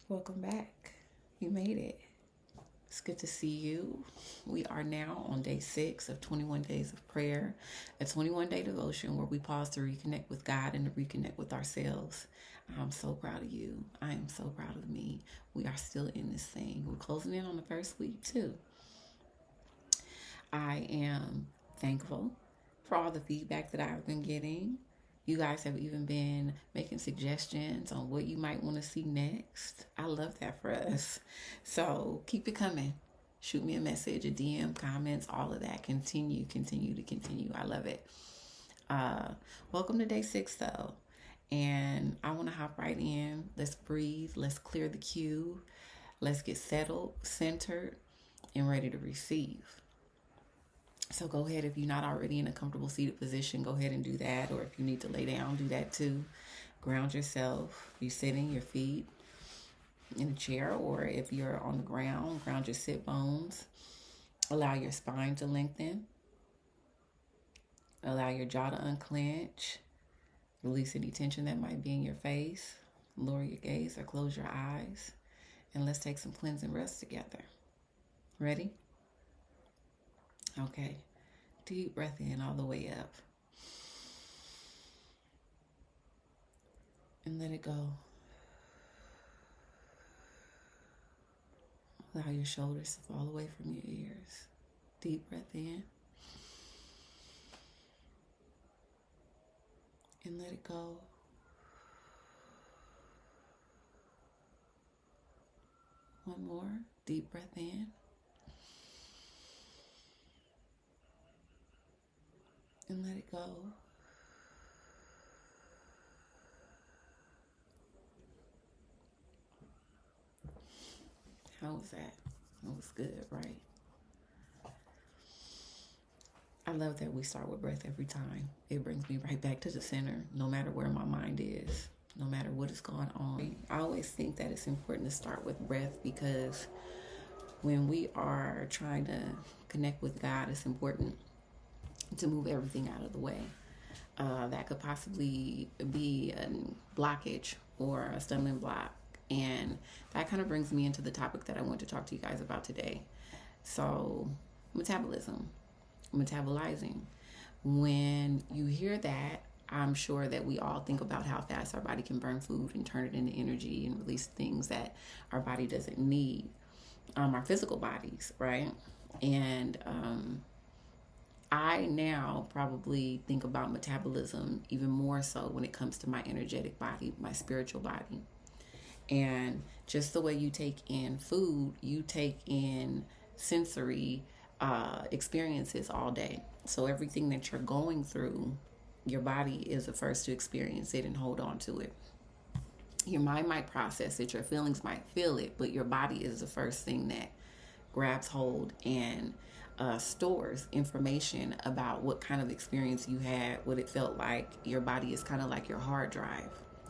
Welcome back. You made it. It's good to see you. We are now on day 6 of 21 days of prayer, a 21-day devotion where we pause to reconnect with God and to reconnect with ourselves. I'm so proud of you. I am so proud of me. We are still in this thing. We're closing in on the first week, too. I am thankful for all the feedback that I've been getting. You guys have even been making suggestions on what you might want to see next. I love that for us. So keep it coming. Shoot me a message, a DM, comments, all of that. Continue to continue. I love it. Welcome to day 6, though. And I want to hop right in. Let's breathe. Let's clear the queue. Let's get settled, centered, and ready to receive. So go ahead, if you're not already in a comfortable seated position, go ahead and do that. Or if you need to lay down, do that too. Ground yourself. You're sitting, your feet in a chair, or if you're on the ground, ground your sit bones. Allow your spine to lengthen. Allow your jaw to unclench. Release any tension that might be in your face. Lower your gaze or close your eyes. And let's take some cleansing breaths together. Ready? Okay. Deep breath in all the way up. And let it go. Allow your shoulders to fall away from your ears. Deep breath in. And let it go. One more. Deep breath in. And let it go. How was that? That was good, right? I love that we start with breath every time. It brings me right back to the center, no matter where my mind is, no matter what is going on. I always think that it's important to start with breath because when we are trying to connect with God, it's important to move everything out of the way. That could possibly be a blockage or a stumbling block. And that kind of brings me into the topic that I want to talk to you guys about today. So, metabolism, metabolizing. When you hear that, I'm sure that we all think about how fast our body can burn food and turn it into energy and release things that our body doesn't need, our physical bodies, right? And I now probably think about metabolism even more so when it comes to my energetic body, my spiritual body. And just the way you take in food, you take in sensory experiences all day. So everything that you're going through, your body is the first to experience it and hold on to it. Your mind might process it, your feelings might feel it, but your body is the first thing that grabs hold and stores information about what kind of experience you had, what it felt like. Your body is kind of like your hard drive.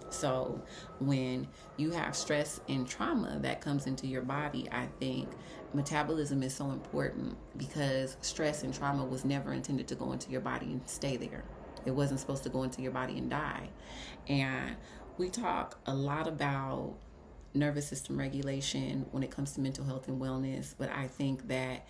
So when you have stress and trauma that comes into your body, I think metabolism is so important because stress and trauma was never intended to go into your body and stay there. It wasn't supposed to go into your body and die. And we talk a lot about nervous system regulation when it comes to mental health and wellness, but I think that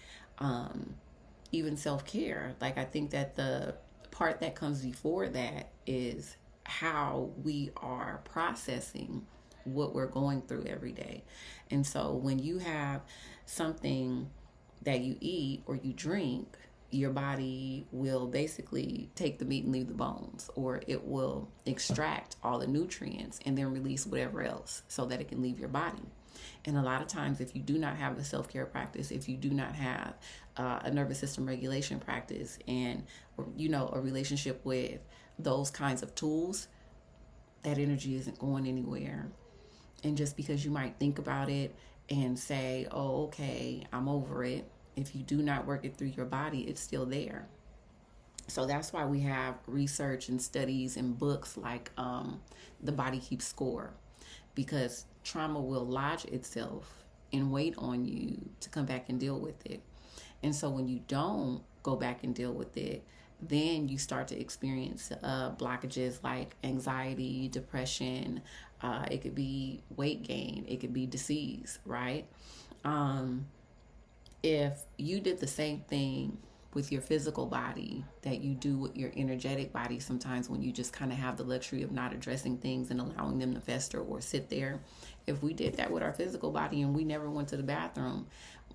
even self-care, like I think that the part that comes before that is how we are processing what we're going through every day. And so when you have something that you eat or you drink, your body will basically take the meat and leave the bones, or it will extract all the nutrients and then release whatever else so that it can leave your body. And a lot of times, if you do not have a self-care practice, if you do not have a nervous system regulation practice and, a relationship with those kinds of tools, that energy isn't going anywhere. And just because you might think about it and say, oh, okay, I'm over it, if you do not work it through your body, it's still there. So that's why we have research and studies and books like The Body Keeps Score, because trauma will lodge itself and wait on you to come back and deal with it. And so when you don't go back and deal with it, then you start to experience blockages like anxiety, depression, It could be weight gain. It could be disease, right? If you did the same thing with your physical body that you do with your energetic body sometimes, when you just kind of have the luxury of not addressing things and allowing them to fester or sit there, if we did that with our physical body and we never went to the bathroom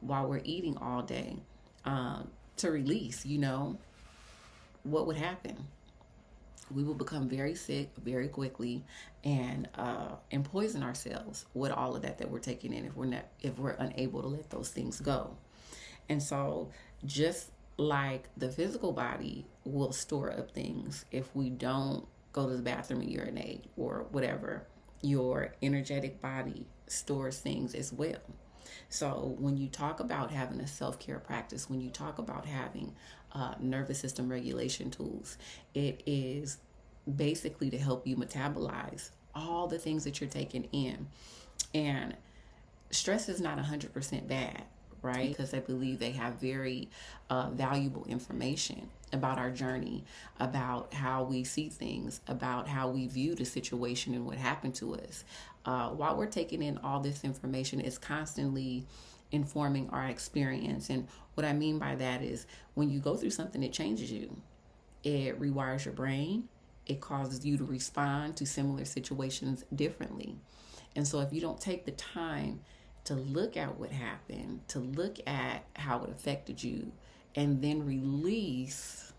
while we're eating all day to release, what would happen? We will become very sick very quickly and poison ourselves with all of that we're taking in if we're unable to let those things go. And so just like the physical body will store up things if we don't go to the bathroom and urinate or whatever, your energetic body stores things as well. So when you talk about having a self-care practice, when you talk about having nervous system regulation tools, it is basically to help you metabolize all the things that you're taking in. And stress is not 100% bad, right? Because I believe they have very valuable information about our journey, about how we see things, about how we view the situation and what happened to us. While we're taking in all this information, it's constantly informing our experience. And what I mean by that is when you go through something, it changes you. It rewires your brain. It causes you to respond to similar situations differently. And so if you don't take the time to look at what happened, to look at how it affected you, and then release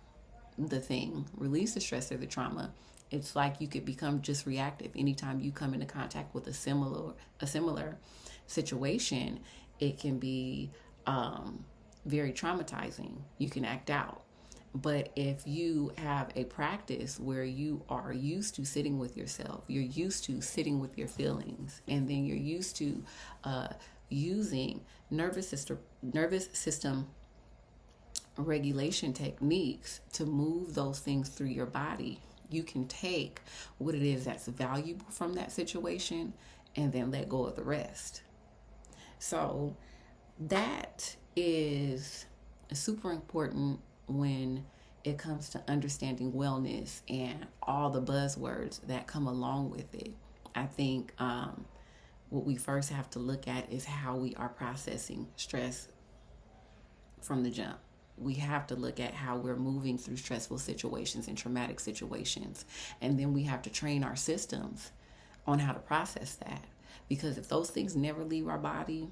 the thing, release the stress or the trauma, it's like you could become just reactive. Anytime you come into contact with a similar situation, it can be very traumatizing. You can act out. But if you have a practice where you are used to sitting with yourself, you're used to sitting with your feelings, and then you're used to using nervous system regulation techniques to move those things through your body, you can take what it is that's valuable from that situation and then let go of the rest. So that is super important when it comes to understanding wellness and all the buzzwords that come along with it. I think what we first have to look at is how we are processing stress from the jump. We have to look at how we're moving through stressful situations and traumatic situations. And then we have to train our systems on how to process that. Because if those things never leave our body,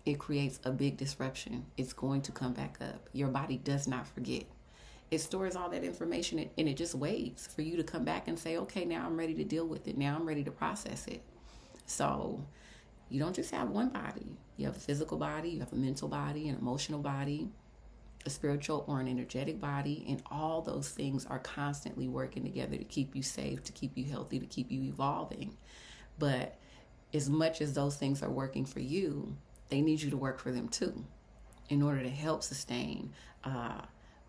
it creates a big disruption. It's going to come back up. Your body does not forget. It stores all that information and it just waits for you to come back and say, okay, now I'm ready to deal with it. Now I'm ready to process it. So you don't just have one body. You have a physical body, you have a mental body, an emotional body, a spiritual or an energetic body, and all those things are constantly working together to keep you safe, to keep you healthy, to keep you evolving. But as much as those things are working for you, they need you to work for them too in order to help sustain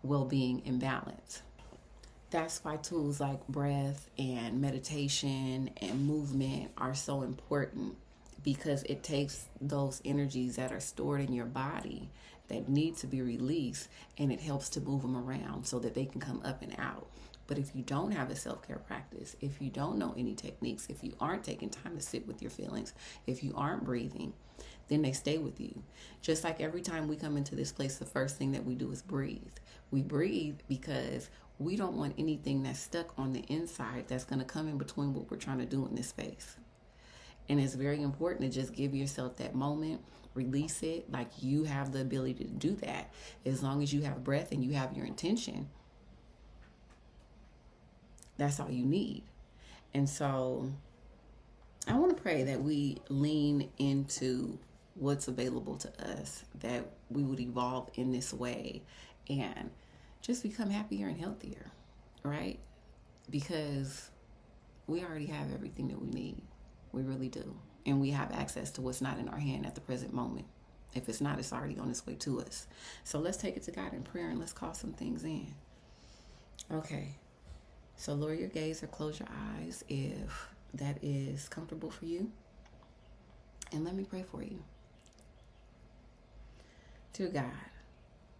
well-being and balance. That's why tools like breath and meditation and movement are so important, because it takes those energies that are stored in your body that need to be released, and it helps to move them around so that they can come up and out. But if you don't have a self-care practice, if you don't know any techniques, if you aren't taking time to sit with your feelings, if you aren't breathing, then they stay with you. Just like every time we come into this place, the first thing that we do is breathe. We breathe because we don't want anything that's stuck on the inside that's going to come in between what we're trying to do in this space. And it's very important to just give yourself that moment, release it, like you have the ability to do that. As long as you have breath and you have your intention, that's all you need. And so I want to pray that we lean into what's available to us, that we would evolve in this way and just become happier and healthier, right? Because we already have everything that we need. We really do. And we have access to what's not in our hand at the present moment. If it's not, it's already on its way to us. So let's take it to God in prayer and let's call some things in. Okay. So lower your gaze or close your eyes if that is comfortable for you. And let me pray for you. Dear God,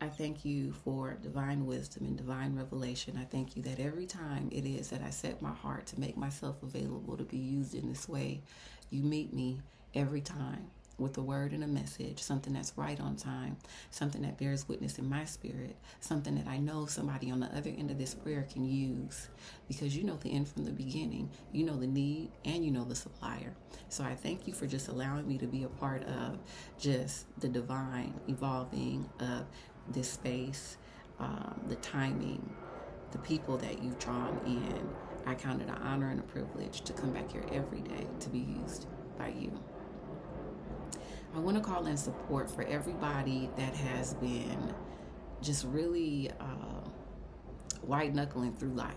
I thank you for divine wisdom and divine revelation. I thank you that every time it is that I set my heart to make myself available to be used in this way, you meet me every time with a word and a message, something that's right on time, something that bears witness in my spirit, something that I know somebody on the other end of this prayer can use, because you know the end from the beginning, you know the need, and you know the supplier. So I thank you for just allowing me to be a part of just the divine evolving of this space, the timing, the people that you've drawn in. I count it an honor and a privilege to come back here every day to be used by you. I want to call in support for everybody that has been just really white knuckling through life,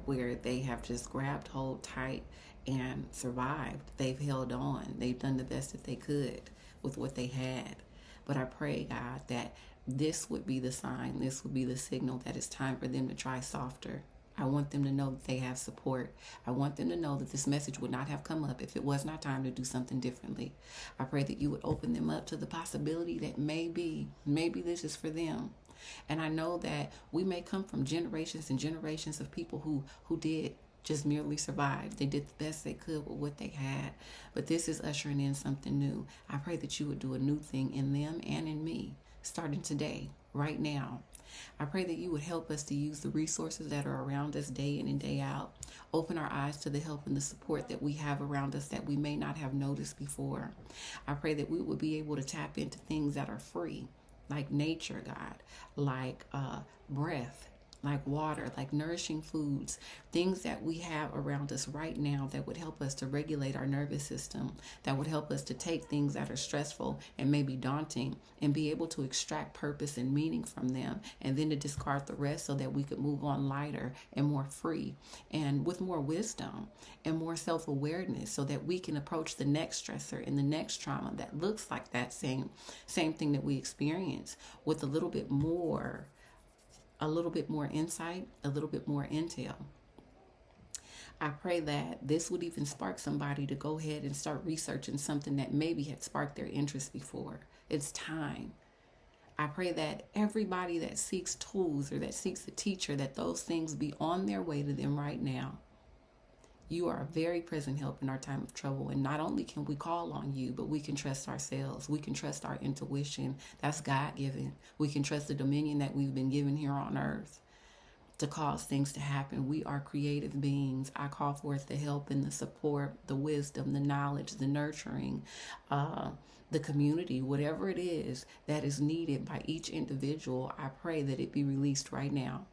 where they have just grabbed hold tight and survived. They've held on. They've done the best that they could with what they had. But I pray, God, that this would be the sign, this would be the signal that it's time for them to try softer. I want them to know that they have support. I want them to know that this message would not have come up if it was not time to do something differently. I pray that you would open them up to the possibility that maybe this is for them. And I know that we may come from generations and generations of people who did just merely survive. They did the best they could with what they had. But this is ushering in something new. I pray that you would do a new thing in them and in me, starting today, right now. I pray that you would help us to use the resources that are around us day in and day out. Open our eyes to the help and the support that we have around us that we may not have noticed before. I pray that we would be able to tap into things that are free, like nature, God, like breath, like water, like nourishing foods, things that we have around us right now that would help us to regulate our nervous system, that would help us to take things that are stressful and maybe daunting and be able to extract purpose and meaning from them, and then to discard the rest so that we could move on lighter and more free and with more wisdom and more self-awareness, so that we can approach the next stressor and the next trauma that looks like that same thing that we experience with a little bit more insight, a little bit more intel. I pray that this would even spark somebody to go ahead and start researching something that maybe had sparked their interest before. It's time. I pray that everybody that seeks tools or that seeks a teacher, that those things be on their way to them right now. You are a very present help in our time of trouble. And not only can we call on you, but we can trust ourselves. We can trust our intuition. That's God-given. We can trust the dominion that we've been given here on earth to cause things to happen. We are creative beings. I call forth the help and the support, the wisdom, the knowledge, the nurturing, the community, whatever it is that is needed by each individual. I pray that it be released right now.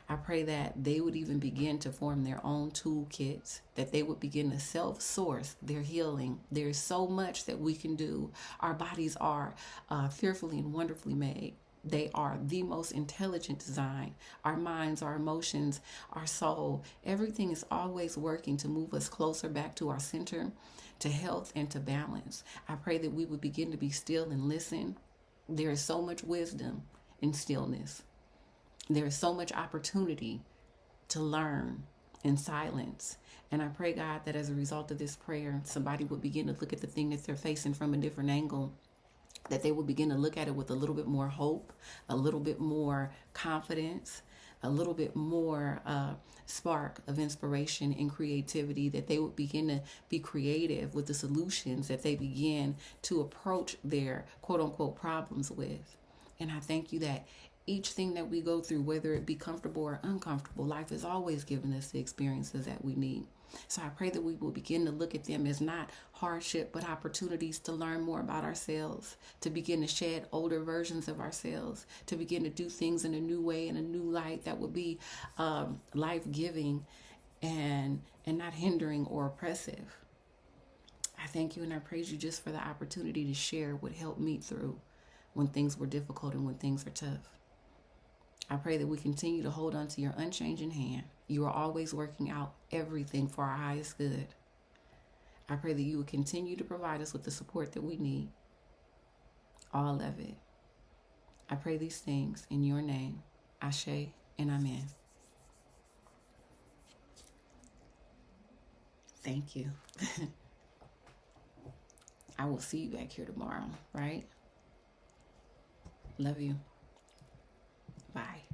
I pray that they would even begin to form their own toolkits, that they would begin to self-source their healing. There's so much that we can do. Our bodies are fearfully and wonderfully made. They are the most intelligent design. Our minds, our emotions, our soul, everything is always working to move us closer back to our center, to health and to balance. I pray that we would begin to be still and listen. There is so much wisdom in stillness. There is so much opportunity to learn in silence. And I pray, God, that as a result of this prayer, somebody would begin to look at the thing that they're facing from a different angle, that they would begin to look at it with a little bit more hope, a little bit more confidence, a little bit more spark of inspiration and creativity, that they would begin to be creative with the solutions that they begin to approach their quote-unquote problems with. And I thank you that each thing that we go through, whether it be comfortable or uncomfortable, life is always giving us the experiences that we need. So I pray that we will begin to look at them as not hardship, but opportunities to learn more about ourselves, to begin to shed older versions of ourselves, to begin to do things in a new way, in a new light that would be life-giving and not hindering or oppressive. I thank you and I praise you just for the opportunity to share what helped me through when things were difficult and when things are tough. I pray that we continue to hold on to your unchanging hand. You are always working out everything for our highest good. I pray that you would continue to provide us with the support that we need. All of it. I pray these things in your name. Ashe and Amen. Thank you. I will see you back here tomorrow, right? Love you. Bye.